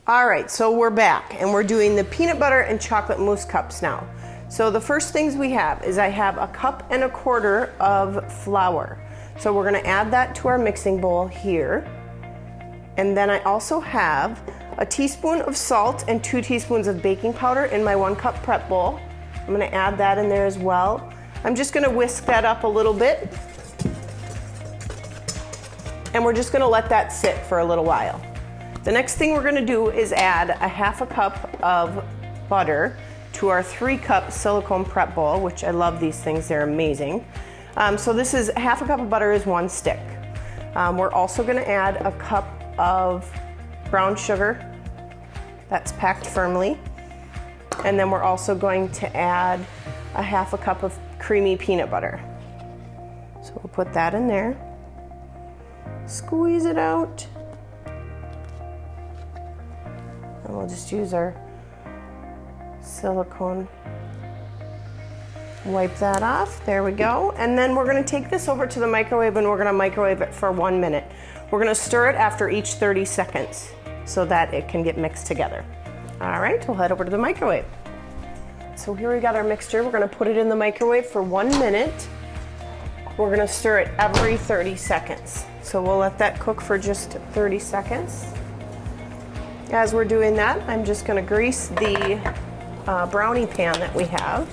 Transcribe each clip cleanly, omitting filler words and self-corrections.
All right, so we're back and we're doing the peanut butter and chocolate mousse cups now. So the first things we have is I have 1.25 cups of flour. So we're gonna add that to our mixing bowl here. And then I also have a teaspoon of salt and 2 teaspoons of baking powder in my 1 cup prep bowl. I'm gonna add that in there as well. I'm just gonna whisk that up a little bit. And we're just gonna let that sit for a little while. The next thing we're gonna do is add 1/2 cup of butter to our 3 cup silicone prep bowl, which I love these things, they're amazing. So this is 1/2 cup of butter is 1 stick. We're also gonna add 1 cup of brown sugar that's packed firmly. And then we're also going to add 1/2 cup of creamy peanut butter. So we'll put that in there. Squeeze it out. And we'll just use our silicone. Wipe that off, there we go. And then we're gonna take this over to the microwave and we're gonna microwave it for 1 minute. We're gonna stir it after each 30 seconds so that it can get mixed together. All right, we'll head over to the microwave. So here we got our mixture. We're gonna put it in the microwave for 1 minute. We're gonna stir it every 30 seconds. So we'll let that cook for just 30 seconds. As we're doing that, I'm just gonna grease the brownie pan that we have.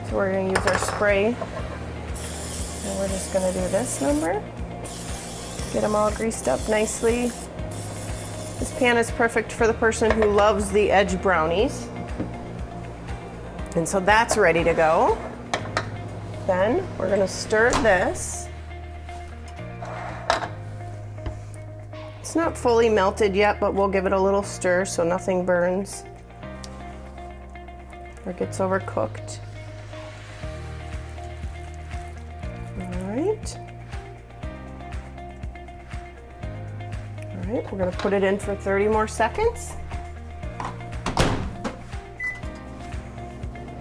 So we're gonna use our spray. And we're just gonna do this number. Get them all greased up nicely. This pan is perfect for the person who loves the edge brownies. And so that's ready to go. Then we're gonna stir this. It's not fully melted yet, but we'll give it a little stir so nothing burns or gets overcooked. All right. All right, we're gonna put it in for 30 more seconds.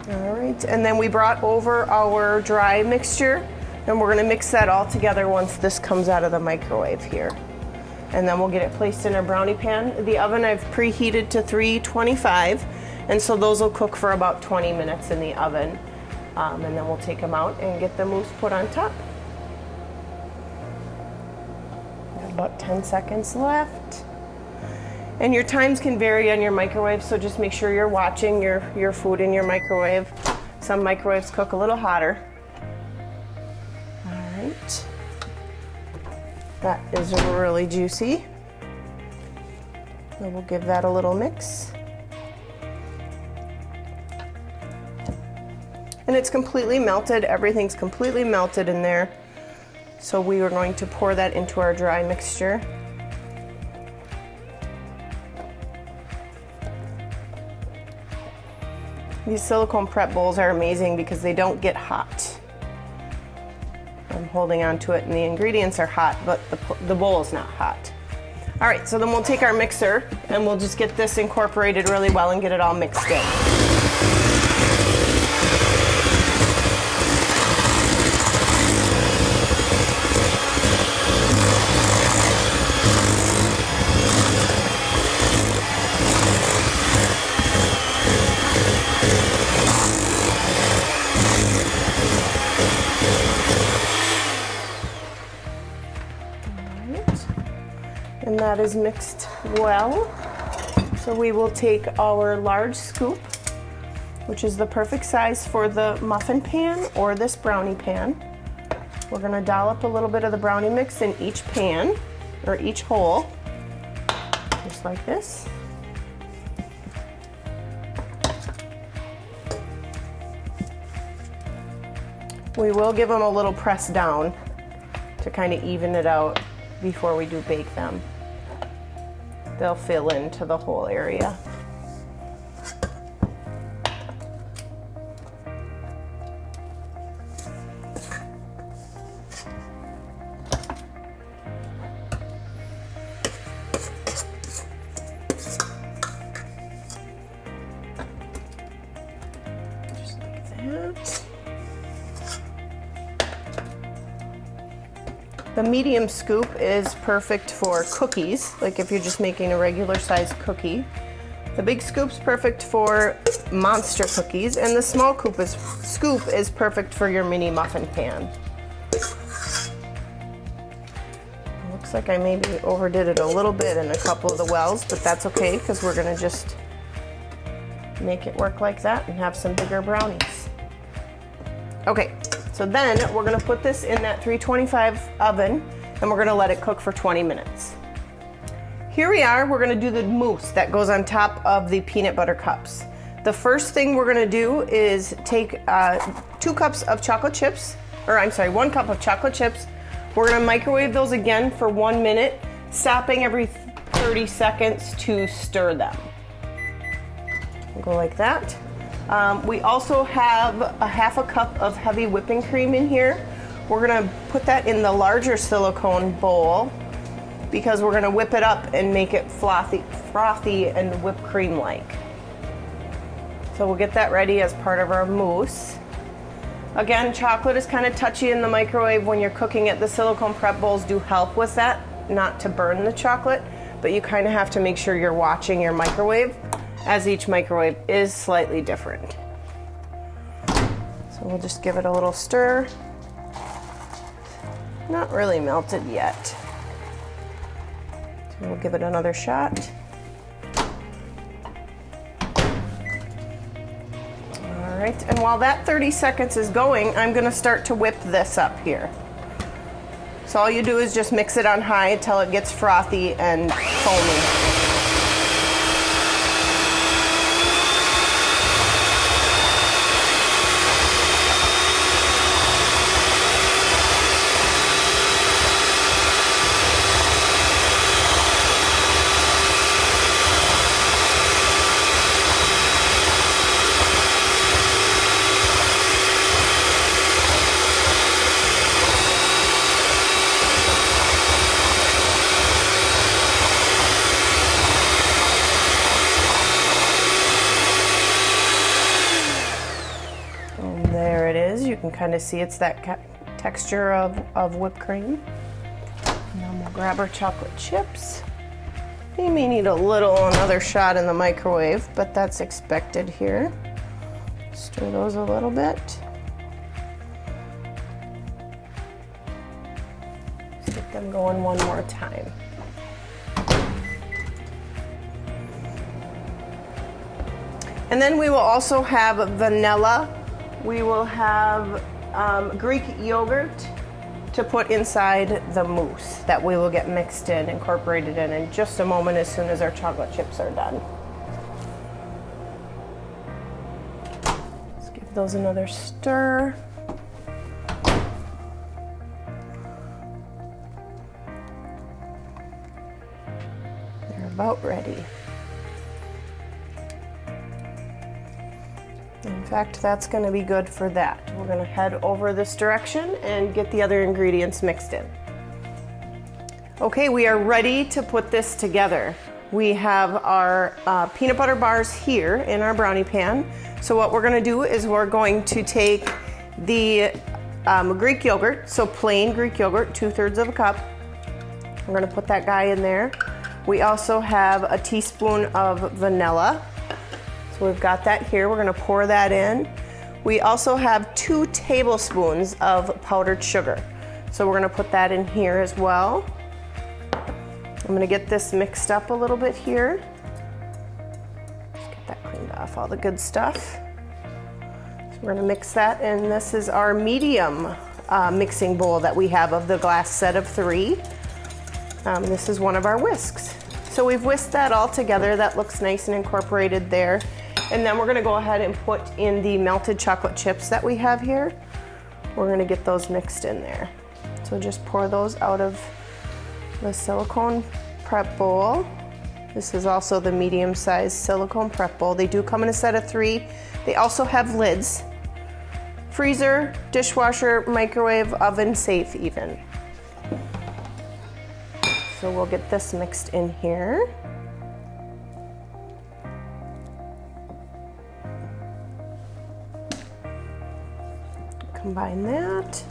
All right, and then we brought over our dry mixture and we're gonna mix that all together once this comes out of the microwave here. And then we'll get it placed in our brownie pan. The oven I've preheated to 325, and so those will cook for about 20 minutes in the oven. And then we'll take them out and get the mousse put on top. Got about 10 seconds left. And your times can vary on your microwave, so just make sure you're watching your food in your microwave. Some microwaves cook a little hotter. All right. That is really juicy. And we'll give that a little mix. And it's completely melted. Everything's completely melted in there. So we are going to pour that into our dry mixture. These silicone prep bowls are amazing because they don't get hot. I'm holding on to it and the ingredients are hot, but the bowl is not hot. All right, so then we'll take our mixer and we'll just get this incorporated really well and get it all mixed in. And that is mixed well. So we will take our large scoop, which is the perfect size for the muffin pan or this brownie pan. We're gonna dollop a little bit of the brownie mix in each pan or each hole, just like this. We will give them a little press down to kind of even it out before we do bake them. They'll fill into the whole area. Just like that. The medium scoop is perfect for cookies, like if you're just making a regular size cookie. The big scoop's perfect for monster cookies, and the small scoop is perfect for your mini muffin pan. Looks like I maybe overdid it a little bit in a couple of the wells, but that's okay because we're gonna just make it work like that and have some bigger brownies. Okay, so then we're gonna put this in that 325 oven and we're gonna let it cook for 20 minutes. Here we are, we're gonna do the mousse that goes on top of the peanut butter cups. The first thing we're gonna do is take 2 cups of chocolate chips, or I'm sorry, 1 cup of chocolate chips. We're gonna microwave those again for 1 minute, stopping every 30 seconds to stir them. We'll go like that. We also have a half a cup of heavy whipping cream in here. We're gonna put that in the larger silicone bowl because we're gonna whip it up and make it frothy and whipped cream-like. So we'll get that ready as part of our mousse. Again, chocolate is kind of touchy in the microwave when you're cooking it. The silicone prep bowls do help with that, not to burn the chocolate, but you kind of have to make sure you're watching your microwave, as each microwave is slightly different. So we'll just give it a little stir. Not really melted yet. So we'll give it another shot. All right, and while that 30 seconds is going, I'm gonna start to whip this up here. So all you do is just mix it on high until it gets frothy and foamy. There it is. You can kind of see it's that texture of whipped cream. And then we'll grab our chocolate chips. You may need another shot in the microwave, but that's expected here. Stir those a little bit. Let's get them going one more time. And then we will also have vanilla. We will have Greek yogurt to put inside the mousse that we will get mixed in, incorporated in just a moment as soon as our chocolate chips are done. Let's give those another stir. They're about ready. In fact, that's going to be good for that. We're going to head over this direction and get the other ingredients mixed in. Okay, we are ready to put this together. We have our peanut butter bars here in our brownie pan. So what we're going to do is we're going to take the Greek yogurt, so plain Greek yogurt, 2/3 of a cup. We're going to put that guy in there. We also have a teaspoon of vanilla. So we've got that here. We're going to pour that in. We also have 2 tablespoons of powdered sugar. So we're going to put that in here as well. I'm going to get this mixed up a little bit here. Just get that cleaned off, all the good stuff. So we're going to mix that, and this is our medium mixing bowl that we have of the glass set of 3. This is one of our whisks. So we've whisked that all together. That looks nice and incorporated there. And then we're gonna go ahead and put in the melted chocolate chips that we have here. We're gonna get those mixed in there. So just pour those out of the silicone prep bowl. This is also the medium-sized silicone prep bowl. They do come in a set of 3. They also have lids. Freezer, dishwasher, microwave, oven safe even. So we'll get this mixed in here. Combine that.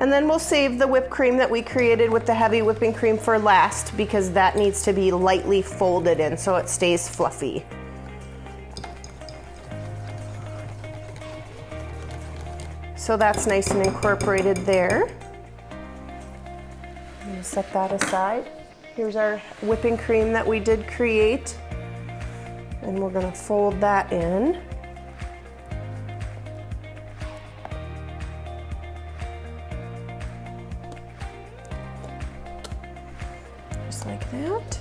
And then we'll save the whipped cream that we created with the heavy whipping cream for last, because that needs to be lightly folded in so it stays fluffy. So that's nice and incorporated there. I'm gonna set that aside. Here's our whipping cream that we did create. And we're gonna fold that in. Just like that.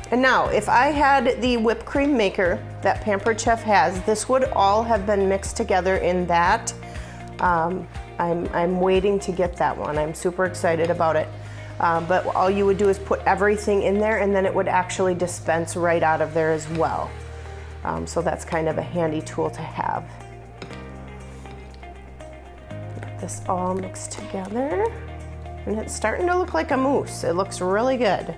And now, if I had the whipped cream maker that Pampered Chef has, this would all have been mixed together in that. I'm waiting to get that one. I'm super excited about it. But all you would do is put everything in there, and then it would actually dispense right out of there as well. So that's kind of a handy tool to have. Get this all mixed together. And it's starting to look like a mousse. It looks really good.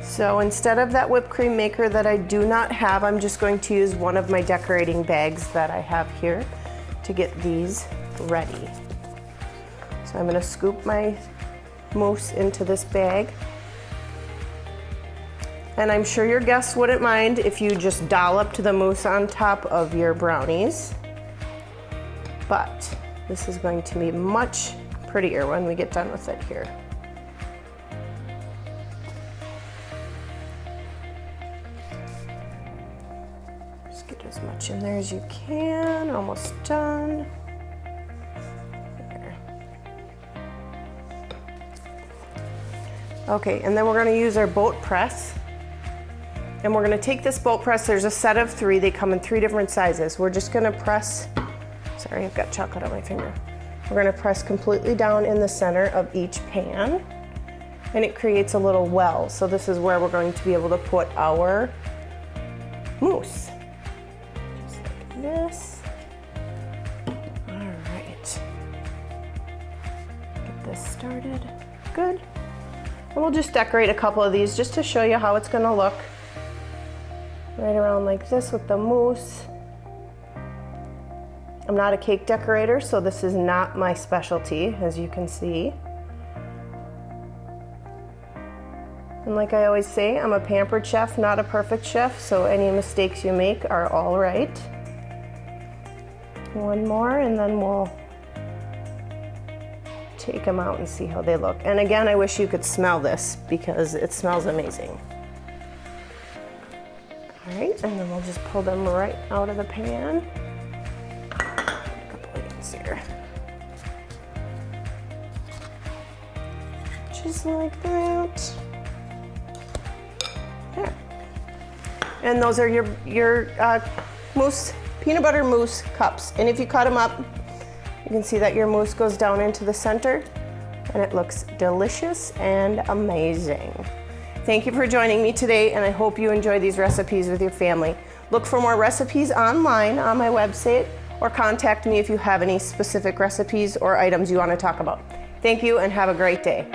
So instead of that whipped cream maker that I do not have, I'm just going to use one of my decorating bags that I have here to get these ready. So I'm going to scoop my mousse into this bag. And I'm sure your guests wouldn't mind if you just dolloped the mousse on top of your brownies. But this is going to be much prettier when we get done with it here. Get as much in there as you can. Almost done. There. Okay, and then we're going to use our boat press. And we're going to take this boat press. There's a set of 3. They come in 3 different sizes. We're just going to press, sorry, I've got chocolate on my finger. We're going to press completely down in the center of each pan. And it creates a little well. So this is where we're going to be able to put our mousse. This. All right. Get this started. Good. And we'll just decorate a couple of these just to show you how it's going to look. Right around like this with the mousse. I'm not a cake decorator, so this is not my specialty, as you can see. And like I always say, I'm a pampered chef, not a perfect chef, so any mistakes you make are all right. One more, and then we'll take them out and see how they look. And again, I wish you could smell this because it smells amazing. All right, and then we'll just pull them right out of the pan. A couple of these here. Just like that. There. And those are your mousse, peanut butter mousse cups. And if you cut them up, you can see that your mousse goes down into the center and it looks delicious and amazing. Thank you for joining me today, and I hope you enjoy these recipes with your family. Look for more recipes online on my website, or contact me if you have any specific recipes or items you want to talk about. Thank you and have a great day.